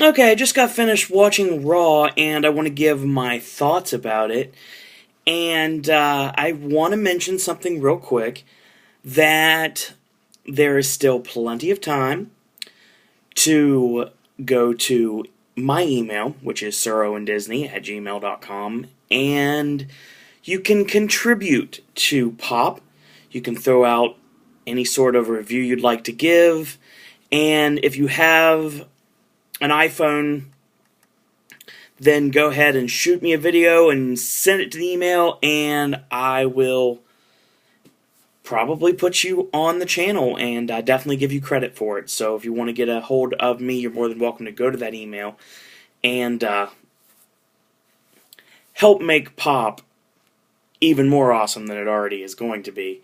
Okay, I just got finished watching Raw, and I want to give my thoughts about it. And I want to mention something real quick that there is still plenty of time to go to my email, which is suroanddisney@gmail.com, and you can contribute to Pop. You can throw out any sort of review you'd like to give, and if you have an iPhone, then go ahead and shoot me a video and send it to the email, and I will probably put you on the channel and definitely give you credit for it. So if you want to get a hold of me, you're more than welcome to go to that email and help make Pop even more awesome than it already is going to be.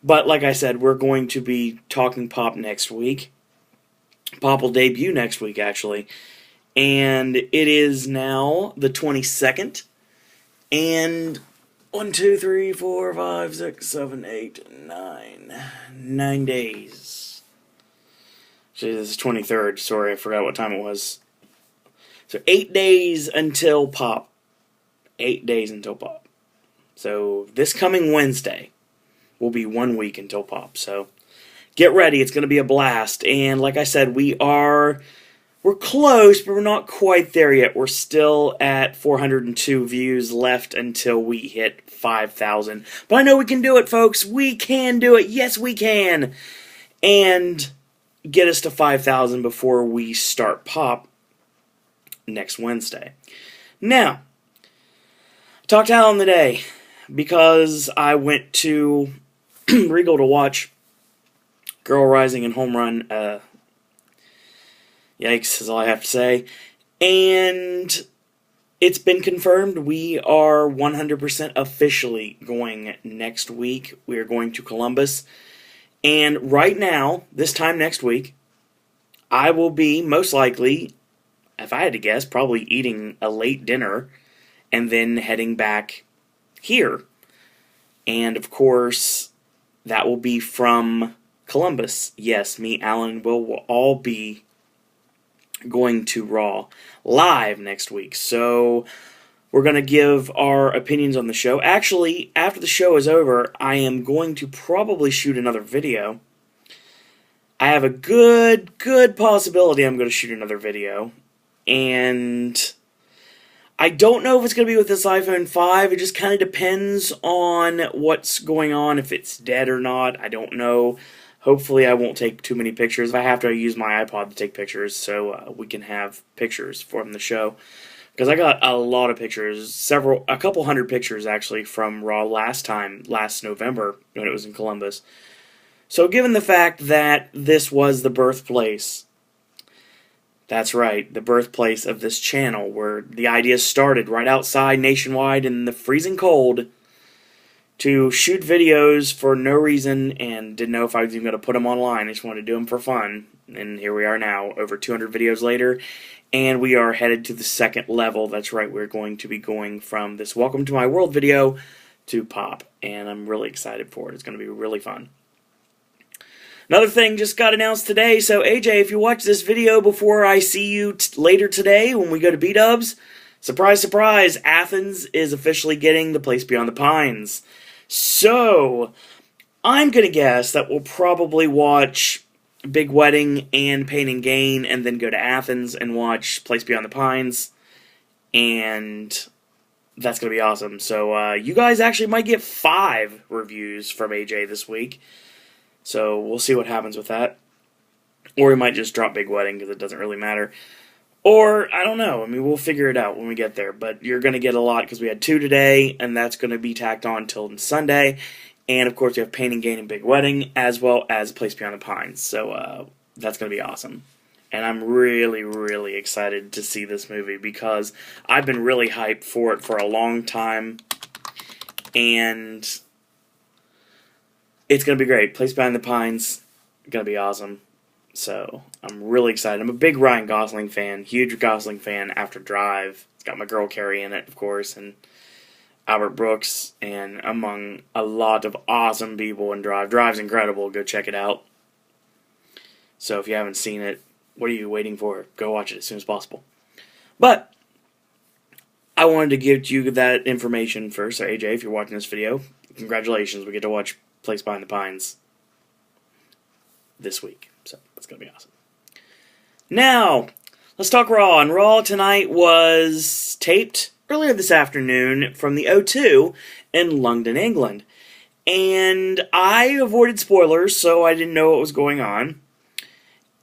But like I said, we're going to be talking Pop next week. Pop will debut next week, actually. And it is now the 22nd. And 1, 2, 3, 4, 5, 6, 7, 8, 9. 9 days. Actually, this is 23rd. Sorry, I forgot what time it was. So 8 days until Pop. 8 days until Pop. So this coming Wednesday will be 1 week until Pop. So get ready. It's going to be a blast. And like I said, we're close, but we're not quite there yet. We're still at 402 views left until we hit 5,000. But I know we can do it, folks. We can do it. Yes, we can. And get us to 5,000 before we start Pop next Wednesday. Now, I talked to Alan today because I went to Regal to watch Girl Rising and Home Run. Yikes, is all I have to say. And it's been confirmed. We are 100% officially going next week. We are going to Columbus. And right now, this time next week, I will be, most likely, if I had to guess, probably eating a late dinner and then heading back here. And, of course, that will be from Columbus. Yes, me, Alan, and Will all be going to Raw live next week. So we're going to give our opinions on the show. Actually, after the show is over, I am going to probably shoot another video. I have a good possibility I'm going to shoot another video. And I don't know if it's going to be with this iPhone 5. It just kind of depends on what's going on, if it's dead or not. I don't know. Hopefully I won't take too many pictures. If I have to, I use my iPod to take pictures so we can have pictures from the show. Because I got a lot of pictures, a couple hundred pictures actually from Raw last November when it was in Columbus. So given the fact that this was the birthplace, that's right, the birthplace of this channel where the idea started right outside Nationwide in the freezing cold, to shoot videos for no reason and didn't know if I was even going to put them online. I just wanted to do them for fun. And here we are now, over 200 videos later, and we are headed to the second level. That's right, we're going to be going from this Welcome to My World video to Pop, and I'm really excited for it. It's going to be really fun. Another thing just got announced today, so AJ, if you watch this video before I see you later today when we go to B-Dubs, surprise, surprise, Athens is officially getting the Place Beyond the Pines. So, I'm going to guess that we'll probably watch Big Wedding and Pain and Gain and then go to Athens and watch Place Beyond the Pines. And that's going to be awesome. So, you guys actually might get 5 reviews from AJ this week. So, we'll see what happens with that. Or we might just drop Big Wedding because it doesn't really matter. Or, I don't know. I mean, we'll figure it out when we get there. But you're going to get a lot because we had 2 today, and that's going to be tacked on till Sunday. And, of course, we have Pain and Gain and Big Wedding, as well as Place Beyond the Pines. So, that's going to be awesome. And I'm really, really excited to see this movie because I've been really hyped for it for a long time. And it's going to be great. Place Beyond the Pines, going to be awesome. So, I'm really excited. I'm a big Ryan Gosling fan, huge Gosling fan after Drive. It's got my girl Carrie in it, of course, and Albert Brooks, and among a lot of awesome people in Drive. Drive's incredible. Go check it out. So, if you haven't seen it, what are you waiting for? Go watch it as soon as possible. But I wanted to give you that information first. So AJ, if you're watching this video, congratulations. We get to watch Place Behind the Pines this week. So that's going to be awesome. Now, let's talk Raw. And Raw tonight was taped earlier this afternoon from the O2 in London, England. And I avoided spoilers, so I didn't know what was going on.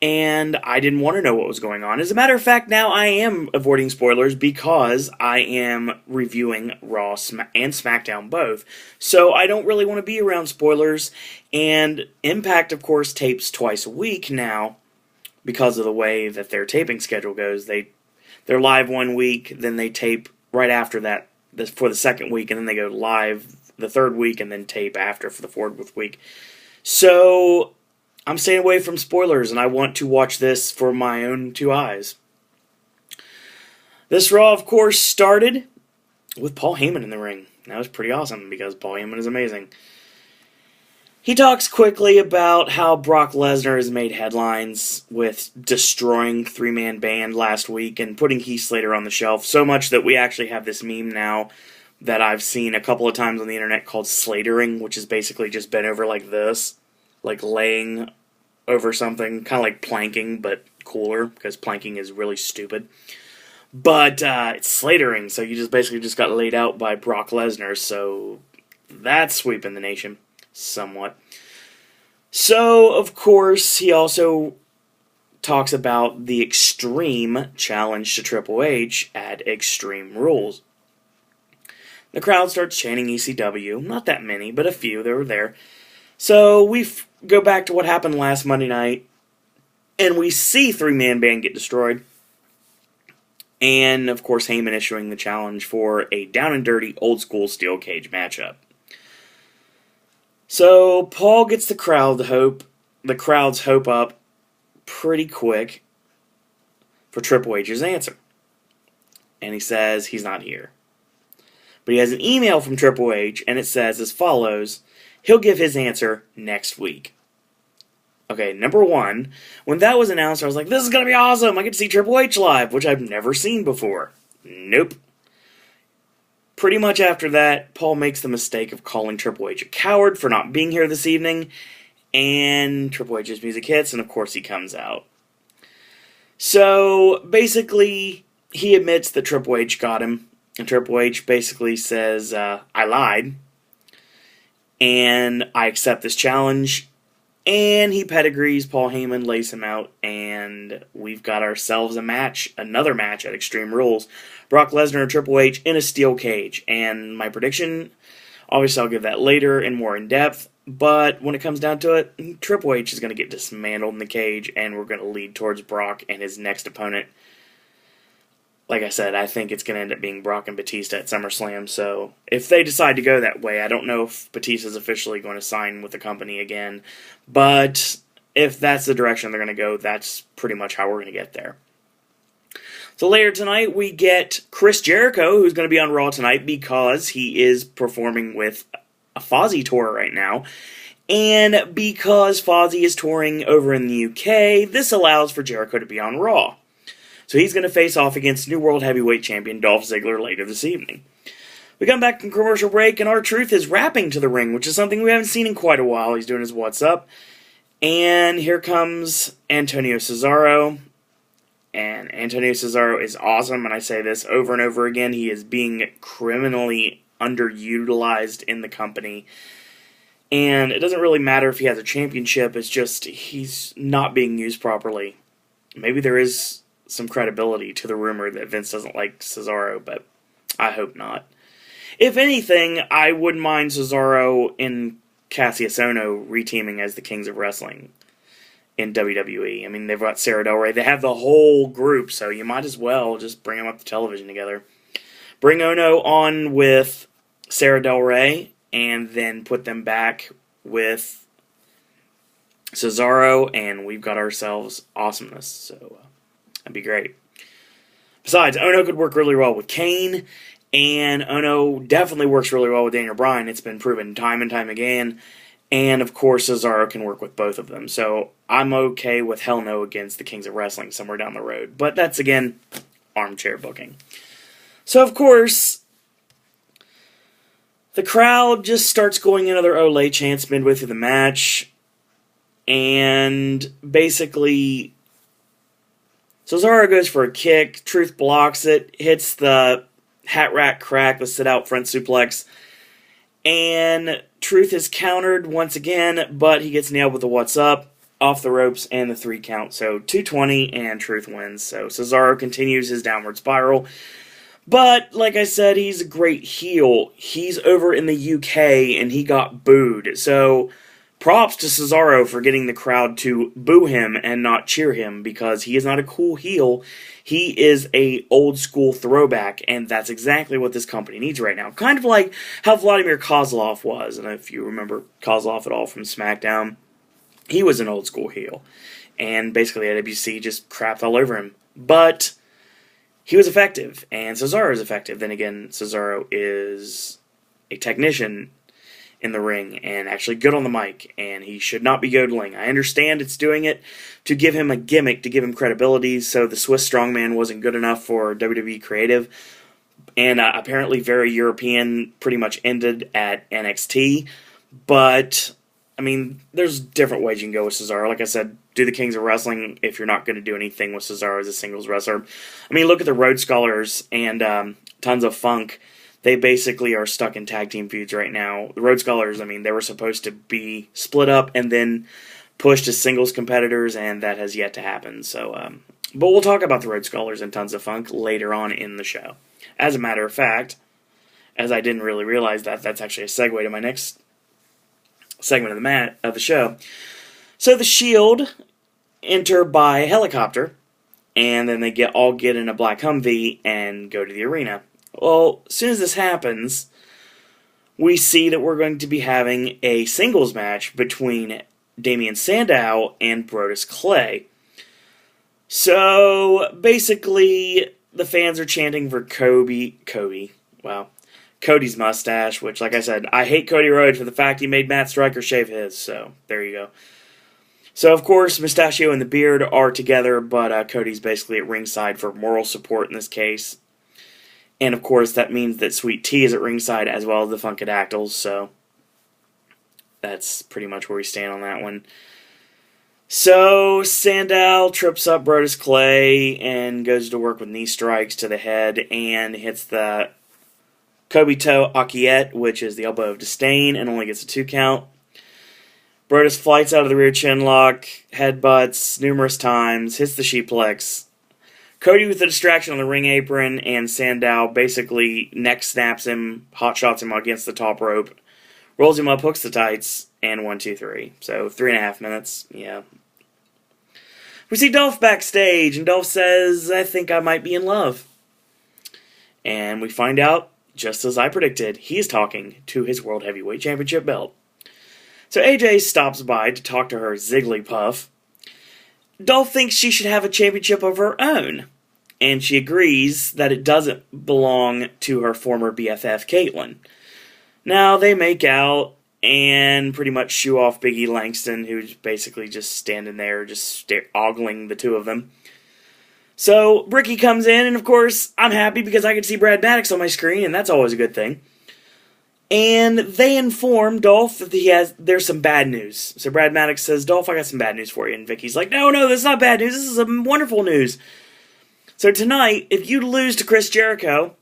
And I didn't want to know what was going on. As a matter of fact, now I am avoiding spoilers because I am reviewing Raw and SmackDown both. So I don't really want to be around spoilers. And Impact, of course, tapes twice a week now because of the way that their taping schedule goes. They're live one week, then they tape right after that for the second week, and then they go live the third week and then tape after for the fourth week. So I'm staying away from spoilers, and I want to watch this for my own two eyes. This Raw, of course, started with Paul Heyman in the ring. That was pretty awesome, because Paul Heyman is amazing. He talks quickly about how Brock Lesnar has made headlines with destroying three-man band last week and putting Heath Slater on the shelf, so much that we actually have this meme now that I've seen a couple of times on the internet called Slatering, which is basically just bent over like this, like laying over something, kind of like planking, but cooler, because planking is really stupid. But it's Slatering, so you just basically just got laid out by Brock Lesnar, so that's sweeping the nation somewhat. So, of course, he also talks about the Extreme challenge to Triple H at Extreme Rules. The crowd starts chanting ECW. Not that many, but a few. They were there. So we go back to what happened last Monday night, and we see three-man band get destroyed. And, of course, Heyman issuing the challenge for a down-and-dirty, old-school steel cage matchup. So Paul gets the crowd's hope up pretty quick for Triple H's answer. And he says he's not here. But he has an email from Triple H, and it says as follows: he'll give his answer next week. Okay, number one, when that was announced, I was like, this is going to be awesome. I get to see Triple H live, which I've never seen before. Nope. Pretty much after that, Paul makes the mistake of calling Triple H a coward for not being here this evening, and Triple H's music hits, and of course he comes out. So, basically, he admits that Triple H got him, and Triple H basically says, I lied, and I accept this challenge, and he pedigrees Paul Heyman, lays him out, and we've got ourselves a match, another match at Extreme Rules. Brock Lesnar and Triple H in a steel cage. And my prediction, obviously I'll give that later and more in depth, but when it comes down to it, Triple H is going to get dismantled in the cage, and we're going to lead towards Brock and his next opponent. Like I said, I think it's going to end up being Brock and Batista at SummerSlam, so if they decide to go that way, I don't know if Batista's officially going to sign with the company again, but if that's the direction they're going to go, that's pretty much how we're going to get there. So later tonight, we get Chris Jericho, who's going to be on Raw tonight because he is performing with a Fozzy tour right now. And because Fozzy is touring over in the UK, this allows for Jericho to be on Raw. So he's going to face off against New World Heavyweight Champion Dolph Ziggler later this evening. We come back from commercial break, and R-Truth is rapping to the ring, which is something we haven't seen in quite a while. He's doing his What's Up. And here comes Antonio Cesaro. And Antonio Cesaro is awesome, and I say this over and over again. He is being criminally underutilized in the company. And it doesn't really matter if he has a championship, it's just he's not being used properly. Maybe there is some credibility to the rumor that Vince doesn't like Cesaro, but I hope not. If anything, I wouldn't mind Cesaro and Cassius Ohno reteaming as the Kings of Wrestling in WWE. I mean, they've got Sarah Del Rey. They have the whole group, so you might as well just bring them up to television together. Bring Ohno on with Sarah Del Rey, and then put them back with Cesaro, and we've got ourselves awesomeness. So, that'd be great. Besides, Ohno could work really well with Kane, and Ohno definitely works really well with Daniel Bryan. It's been proven time and time again. And, of course, Cesaro can work with both of them. So I'm okay with Hell No against the Kings of Wrestling somewhere down the road. But that's, again, armchair booking. So, of course, the crowd just starts going into their Olay chants midway through the match. And basically, Cesaro goes for a kick. Truth blocks it. Hits the hat rack crack, the sit-out front suplex. And Truth is countered once again, but he gets nailed with the what's up, off the ropes, and the 3 count. So 220, and Truth wins. So Cesaro continues his downward spiral. But, like I said, he's a great heel. He's over in the UK, and he got booed. So props to Cesaro for getting the crowd to boo him and not cheer him, because he is not a cool heel. He is a old school throwback, and that's exactly what this company needs right now. Kind of like how Vladimir Kozlov was, and if you remember Kozlov at all from SmackDown, he was an old school heel. And basically AWC just crapped all over him. But he was effective, and Cesaro is effective. Then again, Cesaro is a technician in the ring and actually good on the mic, and he should not be yodeling. I understand it's doing it to give him a gimmick, to give him credibility, so the Swiss strongman wasn't good enough for WWE Creative, and apparently Very European pretty much ended at NXT, but, I mean, there's different ways you can go with Cesaro. Like I said, do the Kings of Wrestling if you're not going to do anything with Cesaro as a singles wrestler. I mean, look at the Rhodes Scholars and Tons of Funk. They basically are stuck in tag team feuds right now. The Rhodes Scholars, I mean, they were supposed to be split up and then pushed as singles competitors, and that has yet to happen. So, but we'll talk about the Rhodes Scholars and Tons of Funk later on in the show. As a matter of fact, as I didn't really realize that, that's actually a segue to my next segment of the show. So the Shield enter by helicopter, and then they all get in a black Humvee and go to the arena. Well, as soon as this happens, we see that we're going to be having a singles match between Damian Sandow and Brodus Clay. So, basically, the fans are chanting for Cody's mustache, which, like I said, I hate Cody Rhodes for the fact he made Matt Striker shave his, so there you go. So, of course, Mustachio and the Beard are together, but Cody's basically at ringside for moral support in this case. And, of course, that means that Sweet Tea is at ringside as well as the Funkadactyls, so that's pretty much where we stand on that one. So, Sandow trips up Brodus Clay and goes to work with knee strikes to the head and hits the Kobito Akiet, which is the elbow of disdain, and only gets a 2 count. Brodus flights out of the rear chinlock, headbutts numerous times, hits the sheeplex. Cody with the distraction on the ring apron, and Sandow basically neck snaps him, hot shots him against the top rope, rolls him up, hooks the tights, and 1, 2, 3. So 3.5 minutes, yeah. We see Dolph backstage, and Dolph says, "I think I might be in love." And we find out, just as I predicted, he's talking to his World Heavyweight Championship belt. So AJ stops by to talk to her Zigglypuff. Dolph thinks she should have a championship of her own, and she agrees that it doesn't belong to her former BFF, Caitlyn. Now, they make out and pretty much shoo off Big E Langston, who's basically just standing there, just ogling the two of them. So, Ricky comes in, and of course, I'm happy because I can see Brad Maddox on my screen, and that's always a good thing. And they inform Dolph that there's some bad news. So Brad Maddox says, "Dolph, I got some bad news for you." And Vicky's like, no, that's not bad news. This is some wonderful news. So tonight, if you lose to Chris Jericho,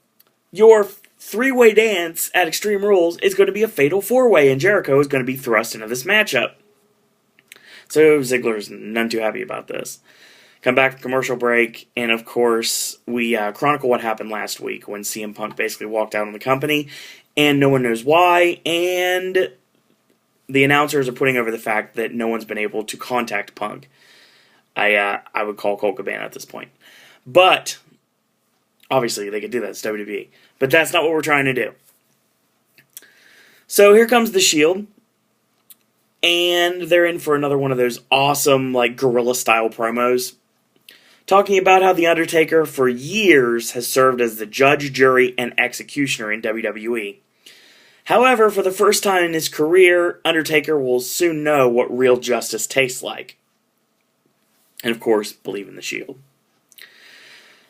your 3-way dance at Extreme Rules is going to be a fatal 4-way, and Jericho is going to be thrust into this matchup. So Ziggler's none too happy about this. Come back from commercial break, and of course, we chronicle what happened last week when CM Punk basically walked out on the company, and no one knows why, and the announcers are putting over the fact that no one's been able to contact Punk. I would call Colt Cabana at this point. But, obviously, they could do that. It's WWE. But that's not what we're trying to do. So here comes the Shield, and they're in for another one of those awesome, guerrilla-style promos, talking about how The Undertaker, for years, has served as the judge, jury, and executioner in WWE. However, for the first time in his career, Undertaker will soon know what real justice tastes like. And of course, believe in the Shield.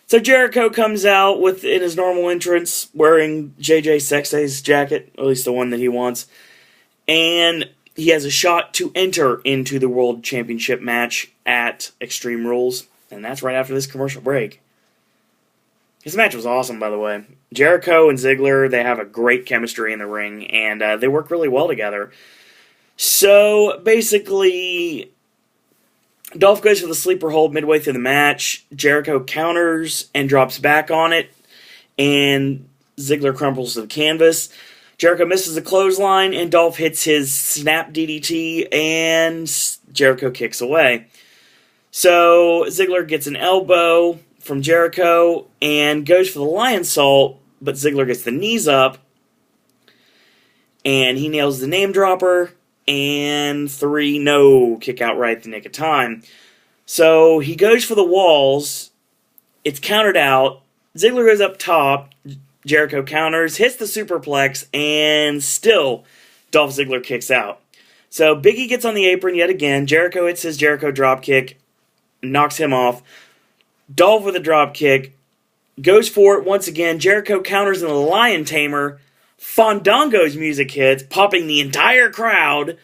So Jericho comes out in his normal entrance, wearing JJ Sexay's jacket, at least the one that he wants. And he has a shot to enter into the World Championship match at Extreme Rules. And that's right after this commercial break. This match was awesome, by the way. Jericho and Ziggler, they have a great chemistry in the ring, and they work really well together. So, basically, Dolph goes for the sleeper hold midway through the match. Jericho counters and drops back on it, and Ziggler crumbles to the canvas. Jericho misses a clothesline, and Dolph hits his snap DDT, and Jericho kicks away. So, Ziggler gets an elbow from Jericho and goes for the lion salt, but Ziggler gets the knees up and he nails the name dropper and 3 no kick out right at the nick of time. So he goes for the walls, it's countered out, Ziggler goes up top, Jericho counters, hits the superplex, and still Dolph Ziggler kicks out. So Big E gets on the apron yet again, Jericho hits his Jericho dropkick, knocks him off. Dolph with a drop kick, goes for it once again. Jericho counters in the Lion Tamer. Fandango's music hits, popping the entire crowd.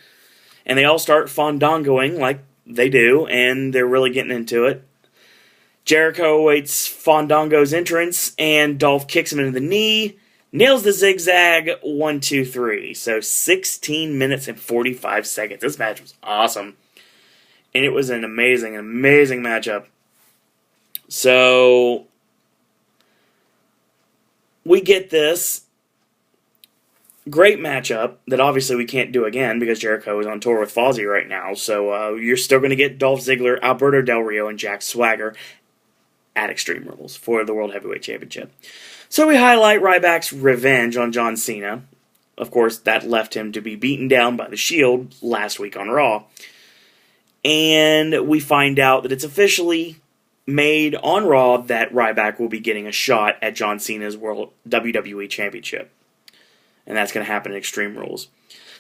And they all start fandangoing like they do, and they're really getting into it. Jericho awaits Fandango's entrance, and Dolph kicks him into the knee. Nails the zigzag, 1, 2, 3. So 16 minutes and 45 seconds. This match was awesome. And it was an amazing matchup. So, we get this great matchup that obviously we can't do again because Jericho is on tour with Fozzy right now. So, you're still going to get Dolph Ziggler, Alberto Del Rio, and Jack Swagger at Extreme Rules for the World Heavyweight Championship. So, we highlight Ryback's revenge on John Cena. Of course, that left him to be beaten down by the Shield last week on Raw. And we find out that it's officially made on Raw that Ryback will be getting a shot at John Cena's World WWE Championship. And that's going to happen at Extreme Rules.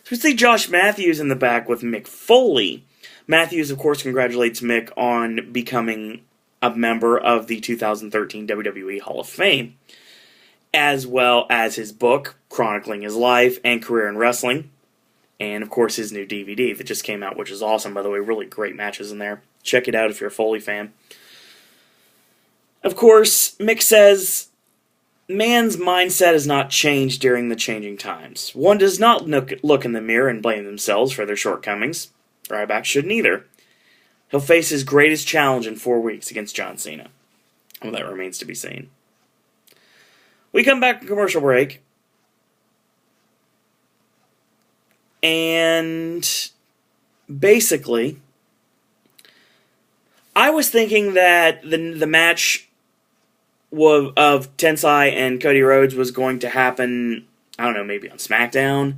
So we see Josh Matthews in the back with Mick Foley. Matthews, of course, congratulates Mick on becoming a member of the 2013 WWE Hall of Fame, as well as his book, chronicling his life and career in wrestling, and, of course, his new DVD that just came out, which is awesome, by the way. Really great matches in there. Check it out if you're a Foley fan. Of course, Mick says, man's mindset has not changed during the changing times. One does not look in the mirror and blame themselves for their shortcomings. Ryback shouldn't either. He'll face his greatest challenge in 4 weeks against John Cena. Well, that remains to be seen. We come back from commercial break. And basically, I was thinking that the match of Tensai and Cody Rhodes was going to happen, I don't know, maybe on SmackDown,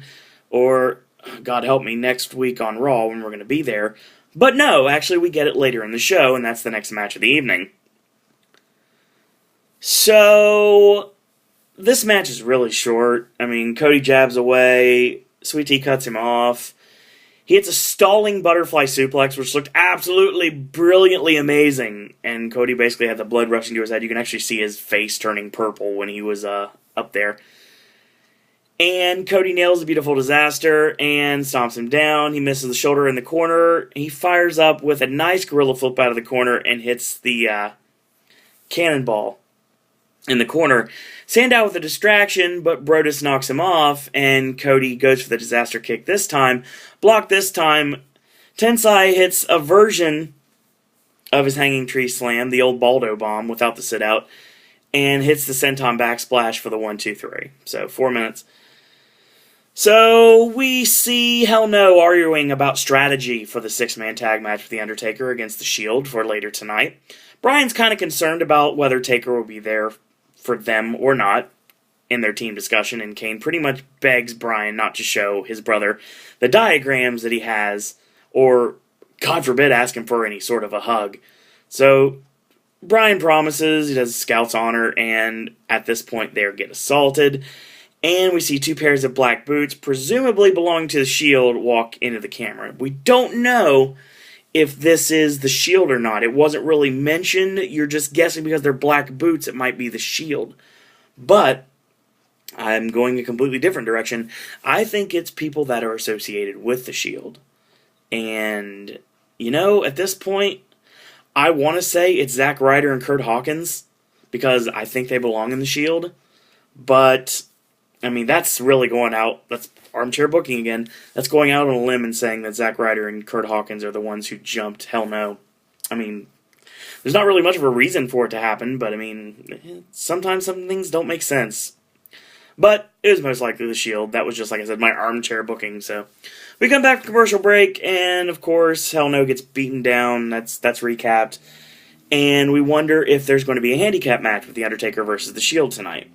or, God help me, next week on Raw when we're going to be there. But no, actually we get it later in the show, and that's the next match of the evening. So, this match is really short. I mean, Cody jabs away, Sweet Tea cuts him off. He hits a stalling butterfly suplex, which looked absolutely brilliantly amazing. And Cody basically had the blood rushing to his head. You can actually see his face turning purple when he was up there. And Cody nails the Beautiful Disaster and stomps him down. He misses the shoulder in the corner. He fires up with a nice gorilla flip out of the corner and hits the cannonball in the corner. Sandow with a distraction, but Brodus knocks him off, and Cody goes for the disaster kick this time. Blocked this time. Tensai hits a version of his hanging tree slam, the old Baldo bomb, without the sit-out, and hits the senton backsplash for the 1, 2, 3. So, 4 minutes. So, we see Hell No arguing about strategy for the 6-man tag match with The Undertaker against The Shield for later tonight. Bryan's kind of concerned about whether Taker will be there for them or not in their team discussion, and Kane pretty much begs Bryan not to show his brother the diagrams that he has, or, God forbid, ask him for any sort of a hug. So, Bryan promises, he does a scout's honor, and at this point they get assaulted, And we see 2 pairs of black boots, presumably belonging to the Shield, walk into the camera. We don't know if this is the Shield or not. It wasn't really mentioned. You're just guessing because they're black boots, it might be the Shield. But I'm going a completely different direction. I think it's people that are associated with the Shield. And, you know, at this point, I want to say it's Zack Ryder and Kurt Hawkins, because I think they belong in the Shield. But, I mean, that's really going out. That's armchair booking again. That's going out on a limb and saying that Zack Ryder and Kurt Hawkins are the ones who jumped. Hell no. I mean, there's not really much of a reason for it to happen, but I mean, sometimes some things don't make sense. But it was most likely the Shield. That was just, like I said, my armchair booking. So we come back from commercial break, and of course, Hell No gets beaten down. That's recapped. And we wonder if there's going to be a handicap match with The Undertaker versus the Shield tonight.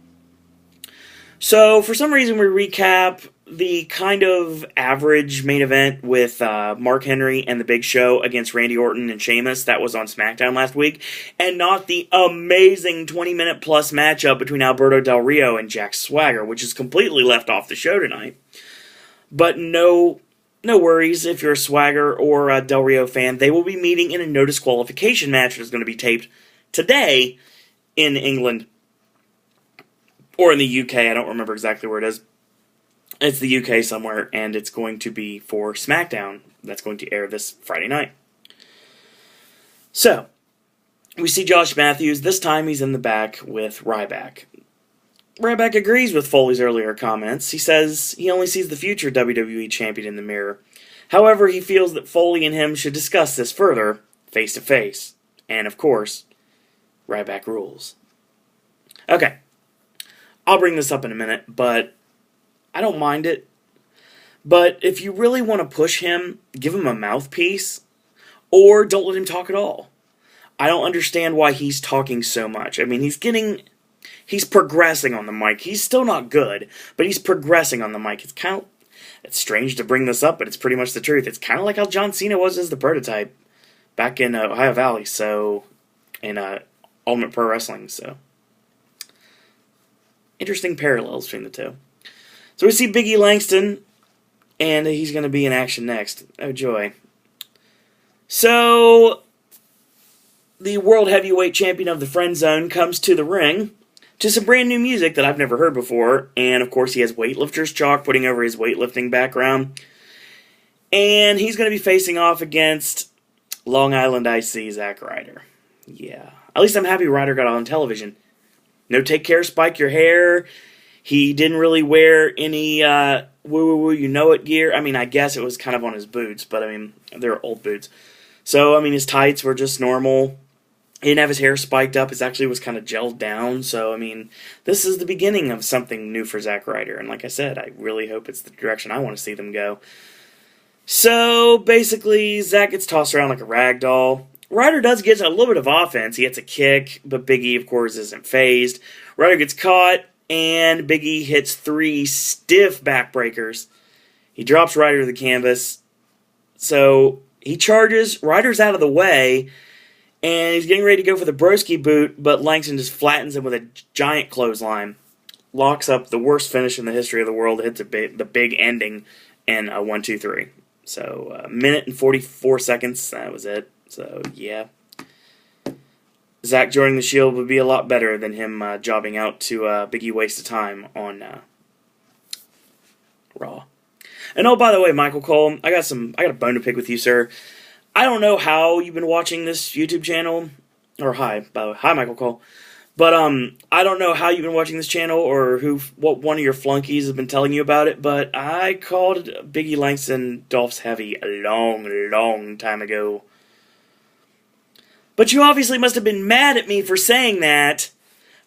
So for some reason, we recap the kind of average main event with Mark Henry and The Big Show against Randy Orton and Sheamus. That was on SmackDown last week. And not the amazing 20-minute plus matchup between Alberto Del Rio and Jack Swagger, which is completely left off the show tonight. But no worries if you're a Swagger or a Del Rio fan. They will be meeting in a no disqualification match that is going to be taped today in England. Or in the UK, I don't remember exactly where it is. It's the UK somewhere, and it's going to be for SmackDown. That's going to air this Friday night. So, we see Josh Matthews. This time he's in the back with Ryback. Ryback agrees with Foley's earlier comments. He says he only sees the future WWE champion in the mirror. However, he feels that Foley and him should discuss this further, face to face. And, of course, Ryback rules. Okay. I'll bring this up in a minute, but I don't mind it. But if you really want to push him, give him a mouthpiece, or don't let him talk at all. I don't understand why he's talking so much. I mean, he's progressing on the mic. He's still not good, but he's progressing on the mic. It's strange to bring this up, but it's pretty much the truth. It's kind of like how John Cena was as the prototype back in Ohio Valley, in Ultimate Pro Wrestling, so. Interesting parallels between the two. So we see Big E Langston, and he's going to be in action next. Oh, joy. So, the World Heavyweight Champion of the Friend Zone comes to the ring to some brand new music that I've never heard before. And, of course, he has weightlifter's chalk putting over his weightlifting background. And he's going to be facing off against Long Island IC Zack Ryder. Yeah. At least I'm happy Ryder got on television. No take care, spike your hair. He didn't really wear any woo-woo-woo, you-know-it gear. I mean, I guess it was kind of on his boots, but, I mean, they're old boots. So, I mean, his tights were just normal. He didn't have his hair spiked up. It actually was kind of gelled down. So, I mean, this is the beginning of something new for Zack Ryder. And like I said, I really hope it's the direction I want to see them go. So, basically, Zack gets tossed around like a rag doll. Ryder does get a little bit of offense. He hits a kick, but Big E, of course, isn't phased. Ryder gets caught, and Big E hits 3 stiff backbreakers. He drops Ryder to the canvas. So he charges. Ryder's out of the way, and he's getting ready to go for the broski boot, but Langston just flattens him with a giant clothesline. Locks up the worst finish in the history of the world. Hits the big ending in a 1-2-3. So, minute and 44 seconds. That was it. So, yeah. Zack joining the Shield would be a lot better than him jobbing out to Big E waste of time on Raw. And oh, by the way, Michael Cole, I got a bone to pick with you, sir. I don't know how you've been watching this YouTube channel. Or hi, by the way. Hi, Michael Cole. But I don't know how you've been watching this channel or what one of your flunkies has been telling you about it, but I called Big E Langston Dolph's Heavy a long, long time ago. But you obviously must have been mad at me for saying that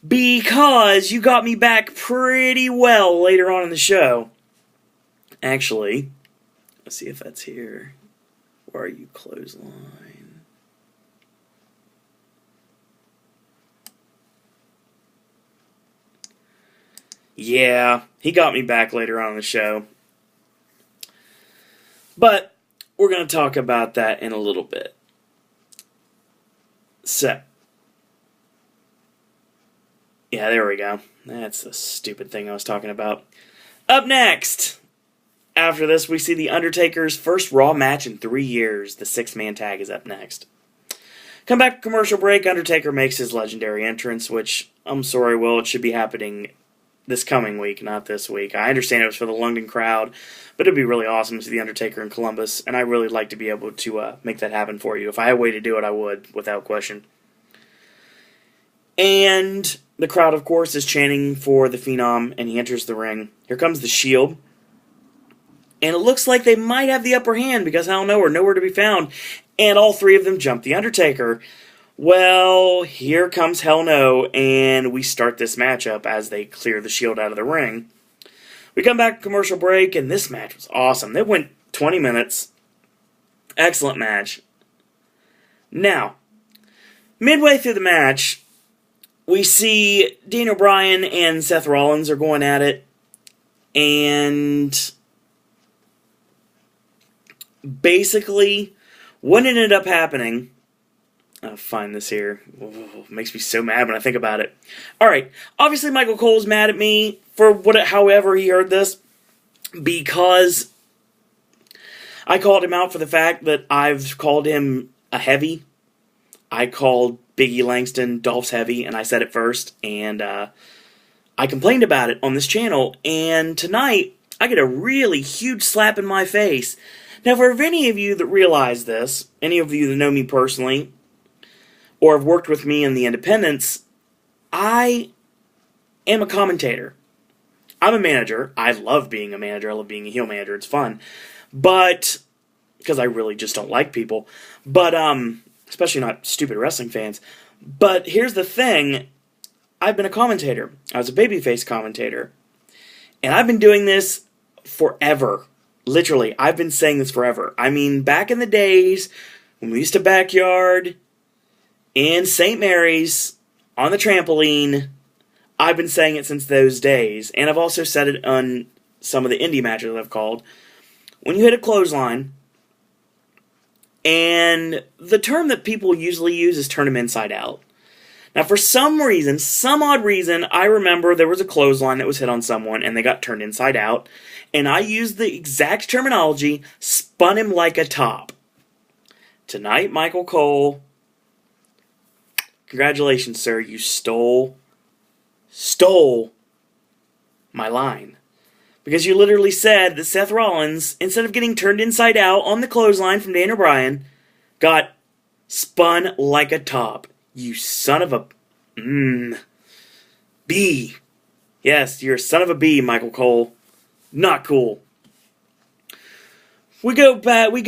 because you got me back pretty well later on in the show. Actually, let's see if that's here. Where are you, clothesline? Yeah, he got me back later on in the show. But we're going to talk about that in a little bit. So, Yeah, there we go. That's the stupid thing I was talking about. Up next, after this, we see The Undertaker's first Raw match in 3 years. The 6-man tag is up next. Come back to commercial break. Undertaker makes his legendary entrance, which, I'm sorry, Will, it should be happening this coming week, not this week. I understand it was for the London crowd, but it'd be really awesome to see The Undertaker in Columbus, and I'd really like to be able to make that happen for you. If I had a way to do it, I would, without question. And the crowd, of course, is chanting for the Phenom, and he enters the ring. Here comes the Shield. And it looks like they might have the upper hand because, hell no, we're nowhere to be found. And all three of them jump the Undertaker. Well, here comes Hell No, and we start this matchup as they clear the Shield out of the ring. We come back to commercial break, and this match was awesome. It went 20 minutes. Excellent match. Now, midway through the match, we see Daniel Bryan and Seth Rollins are going at it, and basically, what ended up happening, I'll find this here, makes me so mad when I think about it. Alright, obviously Michael Cole's mad at me for however he heard this, because I called him out for the fact that I've called him a heavy. I called Biggie Langston Dolph's heavy, and I said it first, and I complained about it on this channel, and tonight, I get a really huge slap in my face. Now, for any of you that realize this, any of you that know me personally, or have worked with me in the independents, I am a commentator. I'm a manager. I love being a manager. I love being a heel manager. It's fun. But, because I really just don't like people. But, especially not stupid wrestling fans. But here's the thing. I've been a commentator. I was a babyface commentator. And I've been doing this forever. Literally, I've been saying this forever. I mean, back in the days when we used to backyard in St. Mary's on the trampoline, I've been saying it since those days. And I've also said it on some of the indie matches that I've called. When you hit a clothesline, and the term that people usually use is turn them inside out. Now, for some reason, some odd reason, I remember there was a clothesline that was hit on someone, and they got turned inside out, and I used the exact terminology, spun him like a top. Tonight, Michael Cole, congratulations, sir, you stole my line. Because you literally said that Seth Rollins, instead of getting turned inside out on the clothesline from Daniel Bryan, got spun like a top. You son of a... B. Yes, you're a son of a B, Michael Cole. Not cool. We go back, we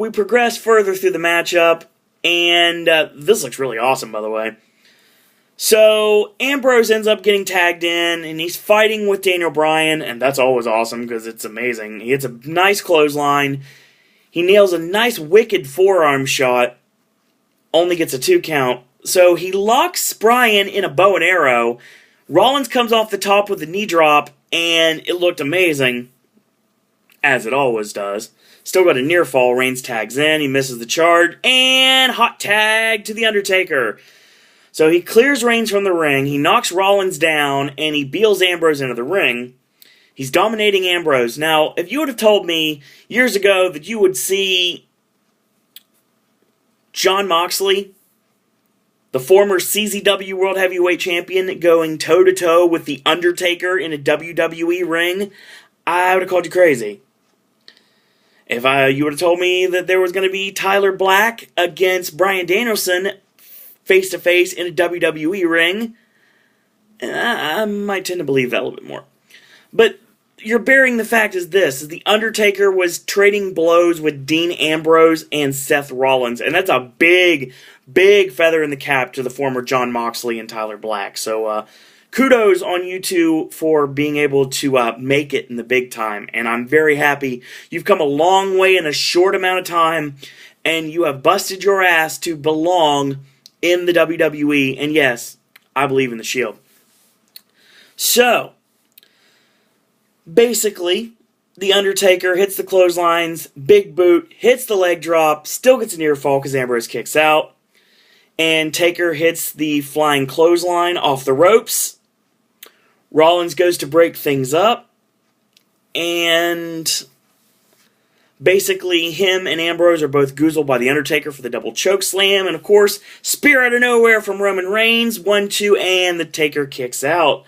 progress further through the matchup, and this looks really awesome, by the way. So, Ambrose ends up getting tagged in, and he's fighting with Daniel Bryan, and that's always awesome, because it's amazing. He hits a nice clothesline. He nails a nice wicked forearm shot. Only gets a 2 count. So, he locks Bryan in a bow and arrow. Rollins comes off the top with a knee drop, and it looked amazing. As it always does. Still got a near fall. Reigns tags in, he misses the charge, and hot tag to The Undertaker. So he clears Reigns from the ring, he knocks Rollins down, and he beels Ambrose into the ring. He's dominating Ambrose. Now, if you would have told me years ago that you would see Jon Moxley, the former CZW World Heavyweight Champion, going toe-to-toe with The Undertaker in a WWE ring, I would have called you crazy. If you would have told me that there was going to be Tyler Black against Bryan Danielson face-to-face in a WWE ring, I might tend to believe that a little bit more. But you're bearing the fact is this, is The Undertaker was trading blows with Dean Ambrose and Seth Rollins, and that's a big, big feather in the cap to the former Jon Moxley and Tyler Black. So, kudos on you two for being able to make it in the big time, and I'm very happy. You've come a long way in a short amount of time, and you have busted your ass to belong in the WWE, and yes, I believe in the Shield. So, basically, The Undertaker hits the clotheslines, big boot, hits the leg drop, still gets a near fall because Ambrose kicks out, and Taker hits the flying clothesline off the ropes. Rollins goes to break things up, and basically him and Ambrose are both goozled by The Undertaker for the double choke slam, and of course, spear out of nowhere from Roman Reigns, 1-2, and the Taker kicks out.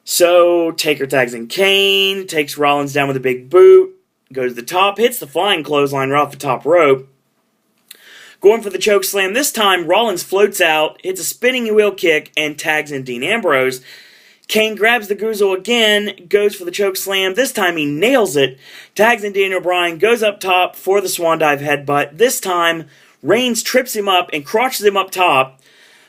So, Taker tags in Kane, takes Rollins down with a big boot, goes to the top, hits the flying clothesline right off the top rope. Going for the choke slam this time, Rollins floats out, hits a spinning wheel kick, and tags in Dean Ambrose. Kane grabs the Goozle again, goes for the choke slam. This time he nails it, tags in Daniel Bryan, goes up top for the Swan Dive headbutt. This time, Reigns trips him up and crotches him up top.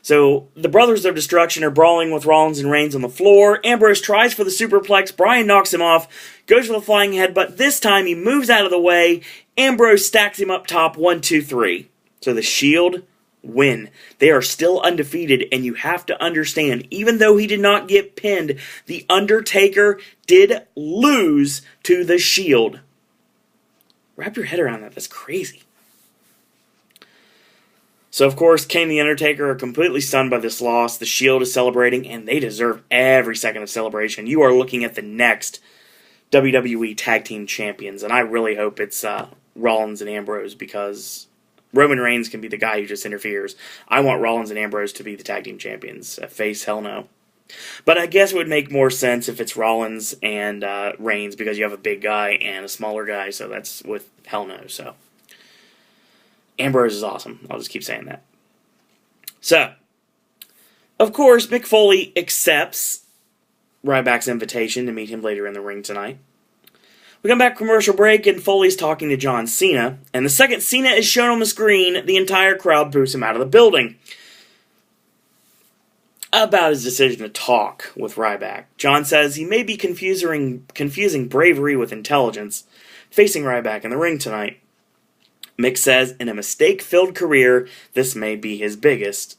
So, the Brothers of Destruction are brawling with Rollins and Reigns on the floor. Ambrose tries for the superplex. Bryan knocks him off, goes for the flying headbutt. This time he moves out of the way. Ambrose stacks him up top, 1-2-3. So the Shield win. They are still undefeated, and you have to understand, even though he did not get pinned, The Undertaker did lose to the Shield. Wrap your head around that. That's crazy. So, of course, Kane and The Undertaker are completely stunned by this loss. The Shield is celebrating, and they deserve every second of celebration. You are looking at the next WWE Tag Team Champions, and I really hope it's Rollins and Ambrose, because Roman Reigns can be the guy who just interferes. I want Rollins and Ambrose to be the Tag Team Champions. Face, hell no. But I guess it would make more sense if it's Rollins and Reigns, because you have a big guy and a smaller guy, so that's with hell no, so Ambrose is awesome. I'll just keep saying that. So, of course, Mick Foley accepts Ryback's invitation to meet him later in the ring tonight. We come back from commercial break, and Foley's talking to John Cena. And the second Cena is shown on the screen, the entire crowd boos him out of the building about his decision to talk with Ryback. John says he may be confusing bravery with intelligence, facing Ryback in the ring tonight. Mick says, in a mistake-filled career, this may be his biggest.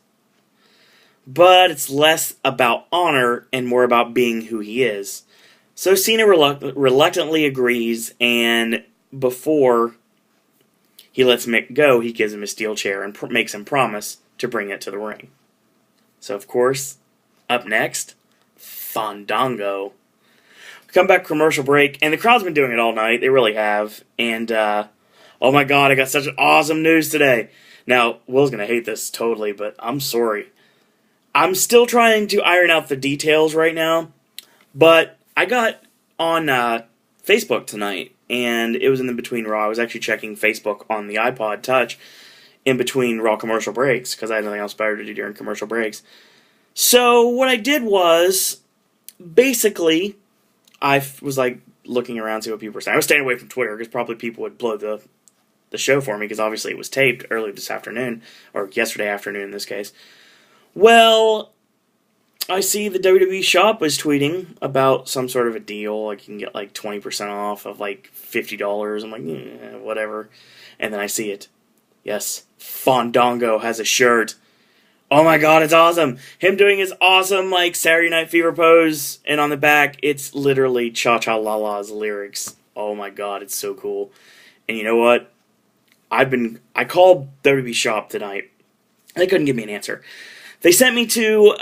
But it's less about honor and more about being who he is. So Cena reluctantly agrees, and before he lets Mick go, he gives him a steel chair and makes him promise to bring it to the ring. So, of course, up next, Fandango. We come back commercial break, and the crowd's been doing it all night. They really have. And, oh my god, I got such awesome news today. Now, Will's going to hate this totally, but I'm sorry. I'm still trying to iron out the details right now, but I got on Facebook tonight, and it was in between Raw. I was actually checking Facebook on the iPod Touch in between Raw commercial breaks, because I had nothing else better to do during commercial breaks. So what I did was, basically, I was like looking around to see what people were saying. I was staying away from Twitter, because probably people would blow the show for me, because obviously it was taped early this afternoon, or yesterday afternoon in this case. Well, I see the WWE shop was tweeting about some sort of a deal, like you can get like 20% off of like $50. I'm like, whatever. And then I see it. Yes, Fandango has a shirt. Oh my god, it's awesome. Him doing his awesome like Saturday Night Fever pose, and on the back, it's literally Cha-Cha-La-La's lyrics. Oh my god, it's so cool. And you know what? I called WWE shop tonight. They couldn't give me an answer. They sent me to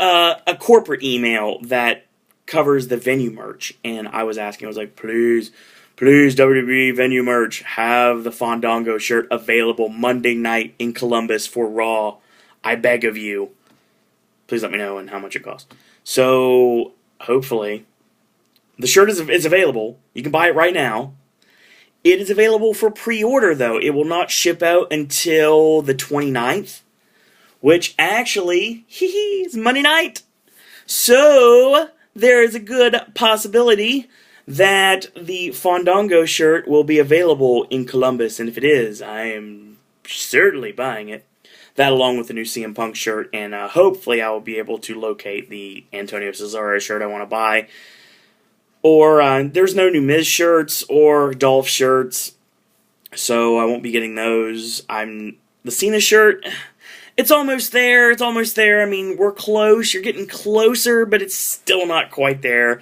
a corporate email that covers the venue merch, and I was asking, I was like, please, WWE venue merch, have the Fandango shirt available Monday night in Columbus for Raw. I beg of you. Please let me know and how much it costs. So, hopefully, the shirt is available. You can buy it right now. It is available for pre-order, though. It will not ship out until the 29th. Which actually, is Monday night. So, there is a good possibility that the Fandango shirt will be available in Columbus. And if it is, I am certainly buying it. That along with the new CM Punk shirt. And hopefully I will be able to locate the Antonio Cesaro shirt I want to buy. Or there's no new Miz shirts or Dolph shirts. So I won't be getting those. The Cena shirt, it's almost there. It's almost there. I mean, we're close. You're getting closer, but it's still not quite there.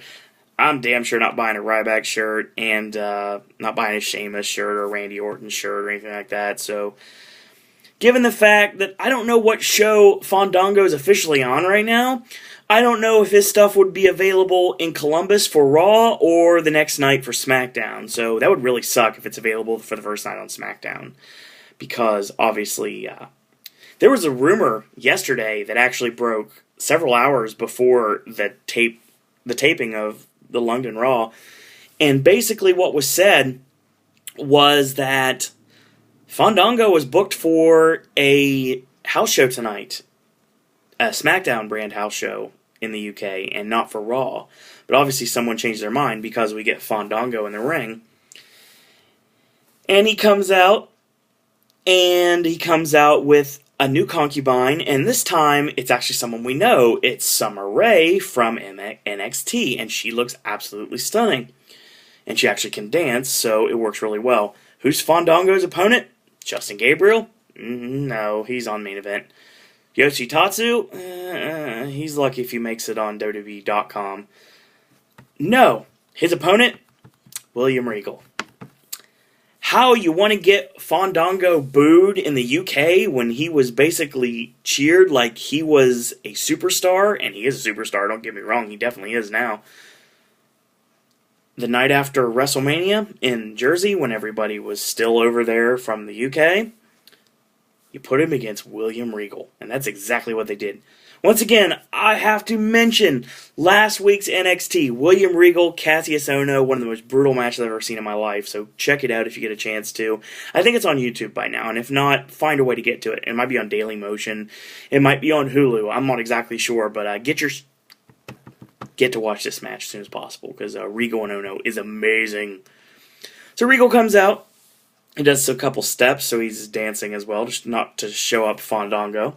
I'm damn sure not buying a Ryback shirt and not buying a Sheamus shirt or a Randy Orton shirt or anything like that. So, given the fact that I don't know what show Fandango is officially on right now. I don't know if his stuff would be available in Columbus for Raw or the next night for SmackDown. So that would really suck if it's available for the first night on SmackDown. Because, obviously, there was a rumor yesterday that actually broke several hours before the taping of the London Raw. And basically what was said was that Fandango was booked for a house show tonight. A SmackDown brand house show in the UK and not for Raw. But obviously someone changed their mind because we get Fandango in the ring. And he comes out with a new concubine, and this time it's actually someone we know. It's Summer Rae from NXT, and she looks absolutely stunning. And she actually can dance, so it works really well. Who's Fandango's opponent? Justin Gabriel? No, he's on main event. Yoshitatsu? He's lucky if he makes it on WWE.com. No, his opponent? William Regal. How you want to get Fandango booed in the UK when he was basically cheered like he was a superstar, and he is a superstar, don't get me wrong, he definitely is now. The night after WrestleMania in Jersey, when everybody was still over there from the UK, you put him against William Regal, and that's exactly what they did. Once again, I have to mention last week's NXT, William Regal, Cassius Ohno, one of the most brutal matches I've ever seen in my life, so check it out if you get a chance to. I think it's on YouTube by now, and if not, find a way to get to it. It might be on Daily Motion, it might be on Hulu, I'm not exactly sure, but get to watch this match as soon as possible, because Regal and Ohno is amazing. So Regal comes out, he does a couple steps, so he's dancing as well, just not to show up Fandango.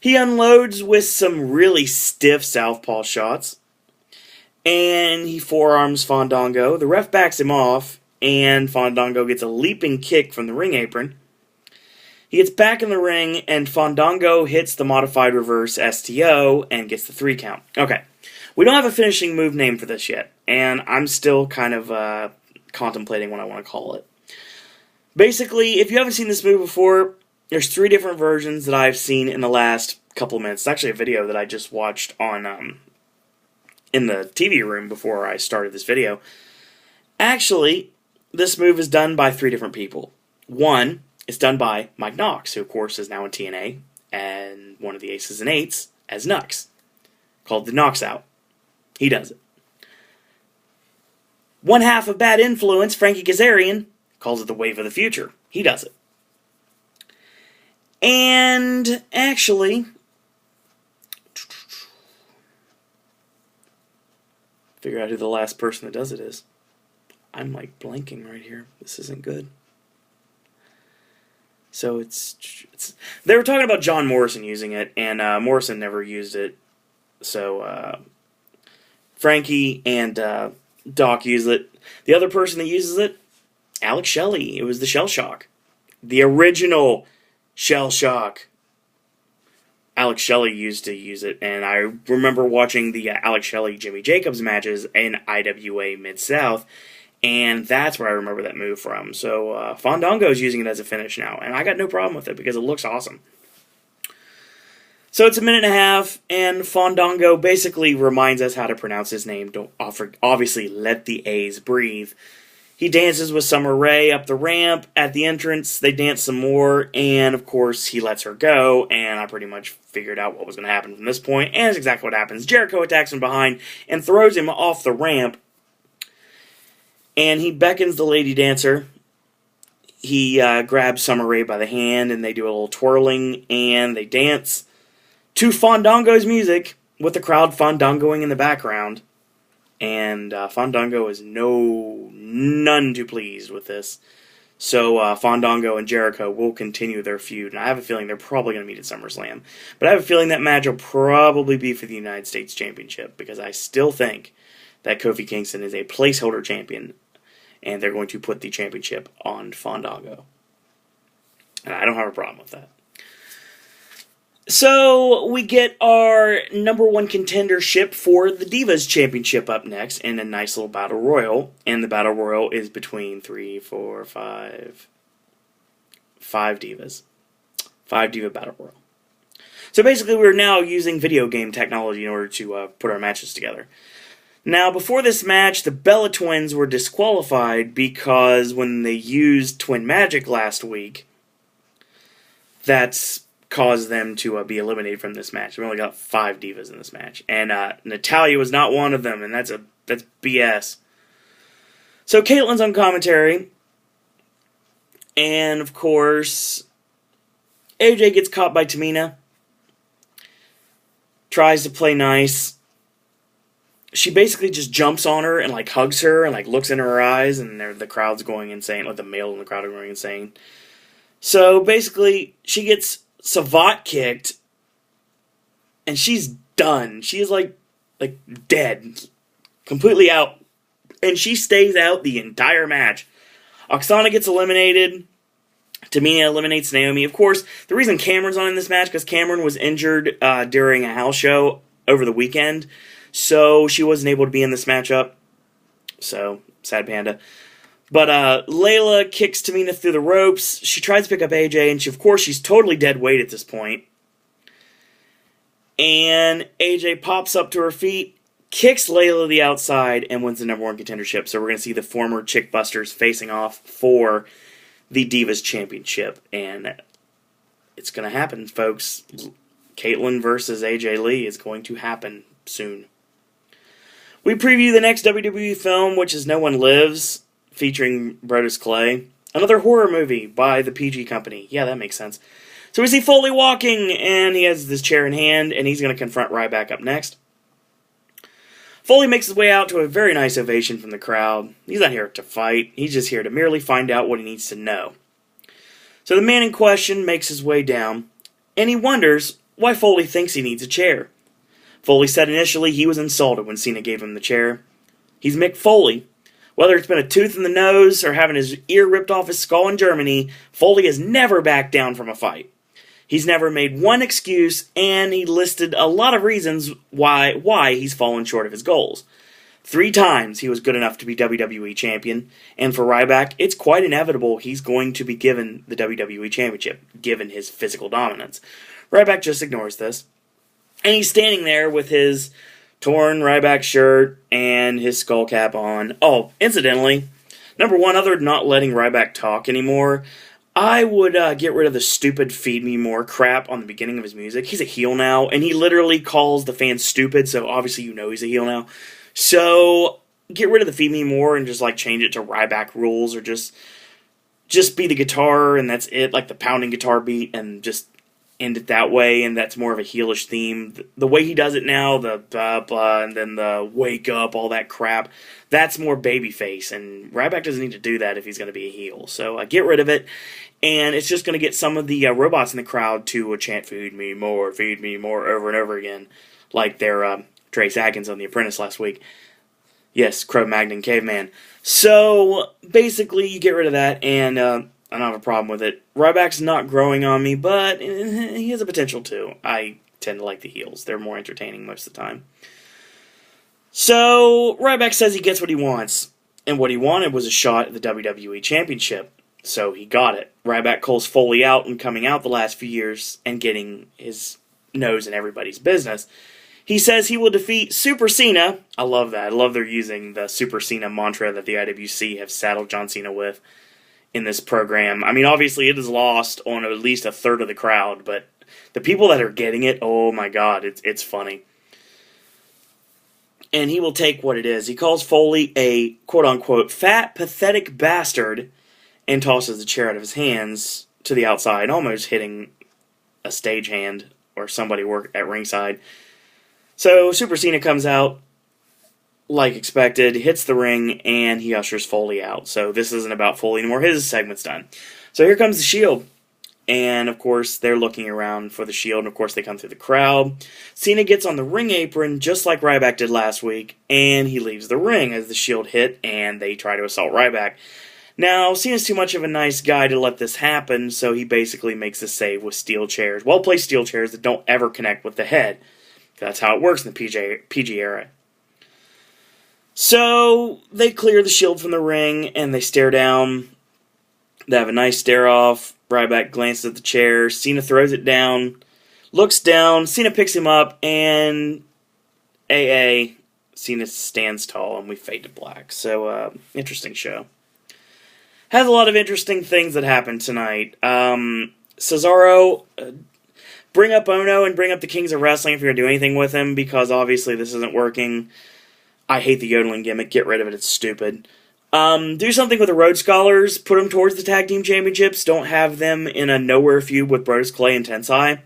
He unloads with some really stiff southpaw shots, and he forearms Fandango. The ref backs him off, and Fandango gets a leaping kick from the ring apron. He gets back in the ring, and Fandango hits the modified reverse STO and gets the 3 count. Okay, we don't have a finishing move name for this yet, and I'm still kind of contemplating what I want to call it. Basically, if you haven't seen this move before, there's 3 different versions that I've seen in the last couple of minutes. It's actually a video that I just watched on in the TV room before I started this video. Actually, this move is done by 3 different people. One is done by Mike Knox, who of course is now in TNA, and one of the Aces and Eights as Nux, called the Knox Out. He does it. One half of Bad Influence, Frankie Kazarian, calls it the Wave of the Future. He does it. And actually, figure out who the last person that does it is. I'm like blanking right here. This isn't good. So it's they were talking about John Morrison using it, and Morrison never used it. So Frankie and Doc use it. The other person that uses it, Alex Shelley. It was the Shell Shock. The original Shell Shock. Alex Shelley used to use it, and I remember watching the Alex Shelley Jimmy Jacobs matches in IWA Mid-South, and that's where I remember that move from. So Fandango's using it as a finish now, and I got no problem with it because it looks awesome. So it's a minute and a half, and Fandango basically reminds us how to pronounce his name. Don't obviously let the A's breathe. He dances with Summer Rae up the ramp. At the entrance, they dance some more, and of course, he lets her go, and I pretty much figured out what was going to happen from this point, and that's exactly what happens. Jericho attacks him behind and throws him off the ramp, and he beckons the lady dancer. He grabs Summer Rae by the hand, and they do a little twirling, and they dance to Fandango's music, with the crowd fandangoing in the background. And Fandango is none too pleased with this. So Fandango and Jericho will continue their feud. And I have a feeling they're probably going to meet at SummerSlam. But I have a feeling that match will probably be for the United States Championship. Because I still think that Kofi Kingston is a placeholder champion. And they're going to put the championship on Fandango. And I don't have a problem with that. So, we get our #1 contendership for the Divas Championship up next in a nice little Battle Royal. And the Battle Royal is between 5 divas. 5 Diva Battle Royal. So basically, we're now using video game technology in order to put our matches together. Now, before this match, the Bella Twins were disqualified because when they used Twin Magic last week, that's caused them to be eliminated from this match. We only got 5 divas in this match, and Natalya was not one of them, and that's BS. So Kaitlyn's on commentary, and of course, AJ gets caught by Tamina, tries to play nice. She basically just jumps on her and, like, hugs her and, like, looks into her eyes, and the crowd's going insane. Like, the male in the crowd are going insane. So, basically, she gets Savate kicked, and she's done. She is, like dead. Completely out. And she stays out the entire match. Oksana gets eliminated. Tamina eliminates Naomi. Of course, the reason Cameron's on in this match, because Cameron was injured during a house show over the weekend. So, she wasn't able to be in this matchup. So, sad panda. But, Layla kicks Tamina through the ropes. She tries to pick up AJ, and of course, she's totally dead weight at this point. And AJ pops up to her feet, kicks Layla to the outside, and wins the #1 contendership. So, we're going to see the former Chick Busters facing off for the Divas Championship. And it's going to happen, folks. Kaitlyn versus AJ Lee is going to happen soon. We preview the next WWE film, which is No One Lives, featuring Brodus Clay. Another horror movie by the PG company. Yeah, that makes sense. So we see Foley walking, and he has this chair in hand, and he's going to confront Ryback up next. Foley makes his way out to a very nice ovation from the crowd. He's not here to fight. He's just here to merely find out what he needs to know. So the man in question makes his way down, and he wonders why Foley thinks he needs a chair. Foley said initially he was insulted when Cena gave him the chair. He's Mick Foley. Whether it's been a tooth in the nose or having his ear ripped off his skull in Germany, Foley has never backed down from a fight. He's never made one excuse, and he listed a lot of reasons why he's fallen short of his goals. 3 times he was good enough to be WWE Champion, and for Ryback, it's quite inevitable he's going to be given the WWE Championship, given his physical dominance. Ryback just ignores this. And he's standing there with his torn Ryback shirt and his skull cap on. Oh, incidentally, #1, other than not letting Ryback talk anymore, I would get rid of the stupid Feed Me More crap on the beginning of his music. He's a heel now, and he literally calls the fans stupid, so obviously you know he's a heel now. So, get rid of the Feed Me More and just, like, change it to Ryback rules, or just be the guitar, and that's it, like the pounding guitar beat, and just end it that way, and that's more of a heelish theme. The way he does it now, the blah blah, and then the wake up, all that crap, that's more babyface, and Ryback doesn't need to do that if he's going to be a heel. So get rid of it, and it's just going to get some of the robots in the crowd to chant feed me more, over and over again, like their Trace Adkins on The Apprentice last week. Yes, Cro-Magnon Caveman. So, basically, you get rid of that, and I don't have a problem with it. Ryback's not growing on me, but he has a potential to. I tend to like the heels. They're more entertaining most of the time. So, Ryback says he gets what he wants. And what he wanted was a shot at the WWE Championship. So, he got it. Ryback calls Foley out and coming out the last few years and getting his nose in everybody's business. He says he will defeat Super Cena. I love that. I love they're using the Super Cena mantra that the IWC have saddled John Cena with in this program. I mean, obviously it is lost on at least a third of the crowd, but the people that are getting it, oh my god, it's funny. And he will take what it is. He calls Foley a quote-unquote fat, pathetic bastard and tosses the chair out of his hands to the outside, almost hitting a stagehand or somebody at ringside. So Super Cena comes out like expected, hits the ring, and he ushers Foley out. So this isn't about Foley anymore. His segment's done. So here comes the Shield. And, of course, they're looking around for the Shield, and, of course, they come through the crowd. Cena gets on the ring apron, just like Ryback did last week, and he leaves the ring as the Shield hit, and they try to assault Ryback. Now, Cena's too much of a nice guy to let this happen, so he basically makes a save with steel chairs. Well-placed steel chairs that don't ever connect with the head. That's how it works in the PG era. So, they clear the Shield from the ring, and they stare down. They have a nice stare-off. Ryback glances at the chair. Cena throws it down, looks down. Cena picks him up, and Cena stands tall, and we fade to black. So, interesting show. Has a lot of interesting things that happened tonight. Cesaro, bring up Ono and bring up the Kings of Wrestling if you're going to do anything with him, because obviously this isn't working. I hate the yodeling gimmick. Get rid of it. It's stupid. Do something with the Rhodes Scholars. Put them towards the Tag Team Championships. Don't have them in a nowhere feud with Brodus Clay and Tensai.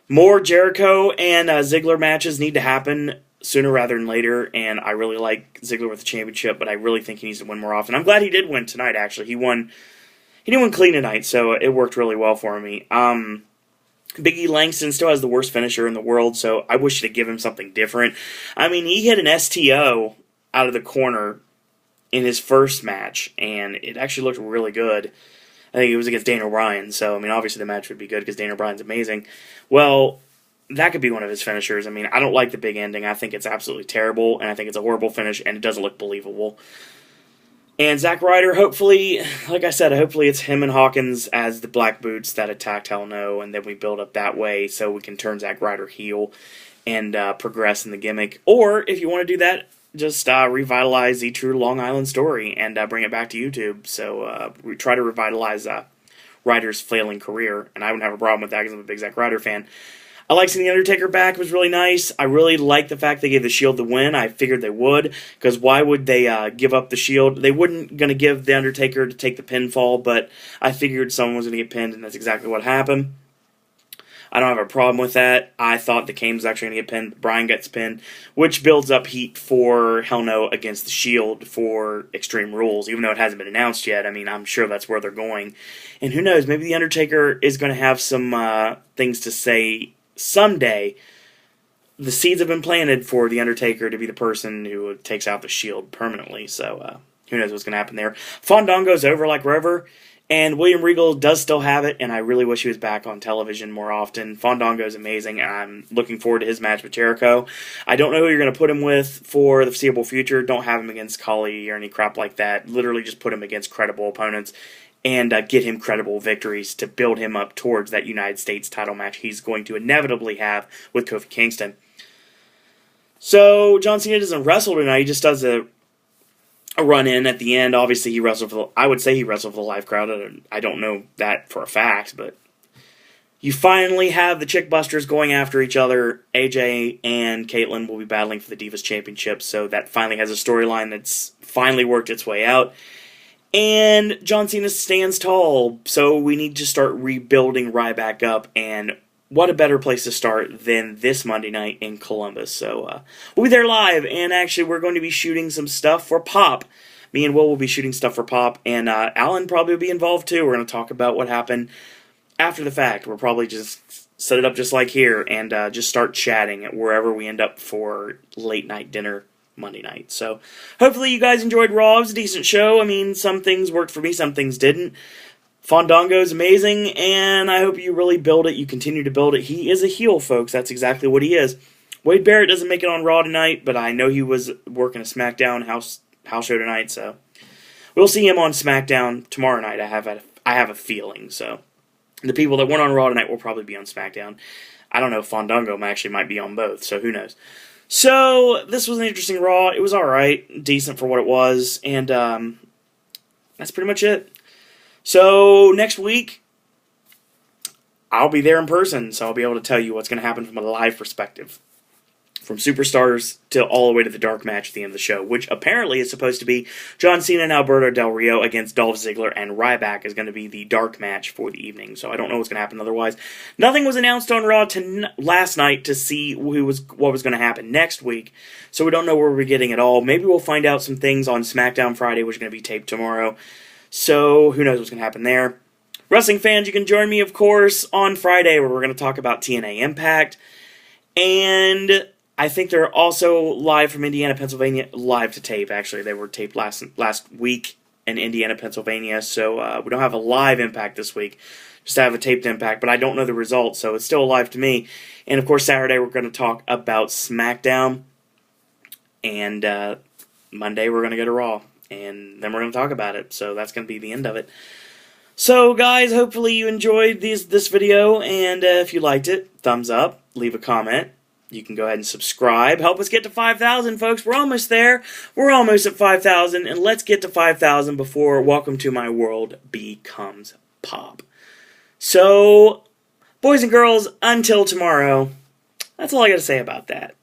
More Jericho and Ziggler matches need to happen sooner rather than later, and I really like Ziggler with the championship, but I really think he needs to win more often. I'm glad he did win tonight, actually. He didn't win clean tonight, so it worked really well for me. Big E Langston still has the worst finisher in the world, so I wish they'd give him something different. I mean, he hit an STO out of the corner in his first match, and it actually looked really good. I think it was against Daniel Bryan, so, I mean, obviously the match would be good because Daniel Bryan's amazing. Well, that could be one of his finishers. I mean, I don't like the big ending. I think it's absolutely terrible, and I think it's a horrible finish, and it doesn't look believable. And Zack Ryder, hopefully, like I said, hopefully it's him and Hawkins as the Black Boots that attacked Hell No, and then we build up that way so we can turn Zack Ryder heel and progress in the gimmick. Or, if you want to do that, just revitalize the true Long Island story and bring it back to YouTube. So we try to revitalize Ryder's flailing career, and I wouldn't have a problem with that because I'm a big Zack Ryder fan. I like seeing The Undertaker back. It was really nice. I really like the fact they gave the Shield the win. I figured they would, because why would they give up the Shield? They wouldn't going to give The Undertaker to take the pinfall, but I figured someone was going to get pinned, and that's exactly what happened. I don't have a problem with that. I thought the Kane was actually going to get pinned, but Bryan gets pinned, which builds up heat for Hell No against the Shield for Extreme Rules, even though it hasn't been announced yet. I mean, I'm sure that's where they're going. And who knows, maybe The Undertaker is going to have some things to say someday. The seeds have been planted for The Undertaker to be the person who takes out the Shield permanently, so who knows what's going to happen there. Fandango's over like Rover, and William Regal does still have it, and I really wish he was back on television more often. Fandango's amazing, and I'm looking forward to his match with Jericho. I don't know who you're going to put him with for the foreseeable future. Don't have him against Khali or any crap like that. Literally just put him against credible opponents and get him credible victories to build him up towards that United States title match he's going to inevitably have with Kofi Kingston. So, John Cena doesn't wrestle tonight, he just does a run-in at the end. Obviously, he wrestled for I would say he wrestled for the live crowd. I don't know that for a fact, but you finally have the Chick Busters going after each other. AJ and Caitlyn will be battling for the Divas Championship, so that finally has a storyline that's finally worked its way out. And John Cena stands tall, so we need to start rebuilding Ryback up, and what a better place to start than this Monday night in Columbus. So we'll be there live, and actually we're going to be shooting some stuff for Pop. Me and Will be shooting stuff for Pop, and Alan probably will be involved too. We're going to talk about what happened after the fact. We'll probably just set it up just like here, and just start chatting at wherever we end up for late night dinner Monday night. So hopefully you guys enjoyed Raw. It was a decent show. I mean, some things worked for me, some things didn't. Fandango is amazing, and I hope you really build it. You continue to build it. He is a heel, folks. That's exactly what he is. Wade Barrett doesn't make it on Raw tonight, but I know he was working a SmackDown house show tonight, so we'll see him on SmackDown tomorrow night. I have a feeling. So the people that weren't on Raw tonight will probably be on SmackDown. I don't know if Fandango actually might be on both, so who knows. So, this was an interesting Raw. It was alright, decent for what it was, and that's pretty much it. So, next week, I'll be there in person, so I'll be able to tell you what's going to happen from a live perspective. From Superstars to all the way to the dark match at the end of the show, which apparently is supposed to be John Cena and Alberto Del Rio against Dolph Ziggler and Ryback is going to be the dark match for the evening. So I don't know what's going to happen otherwise. Nothing was announced on Raw last night to see what was going to happen next week, so we don't know where we're getting at all. Maybe we'll find out some things on SmackDown Friday, which is going to be taped tomorrow. So who knows what's going to happen there. Wrestling fans, you can join me, of course, on Friday where we're going to talk about TNA Impact. And I think they're also live from Indiana, Pennsylvania. Live to tape, actually. They were taped last week in Indiana, Pennsylvania. So we don't have a live Impact this week. Just have a taped Impact, but I don't know the results, so it's still alive to me. And, of course, Saturday we're going to talk about SmackDown. And Monday we're going to go to Raw. And then we're going to talk about it. So that's going to be the end of it. So guys, hopefully you enjoyed this video, and if you liked it, thumbs up, leave a comment. You can go ahead and subscribe. Help us get to 5,000, folks. We're almost there. We're almost at 5,000, and let's get to 5,000 before Welcome to My World becomes pop. So, boys and girls, until tomorrow, that's all I got to say about that.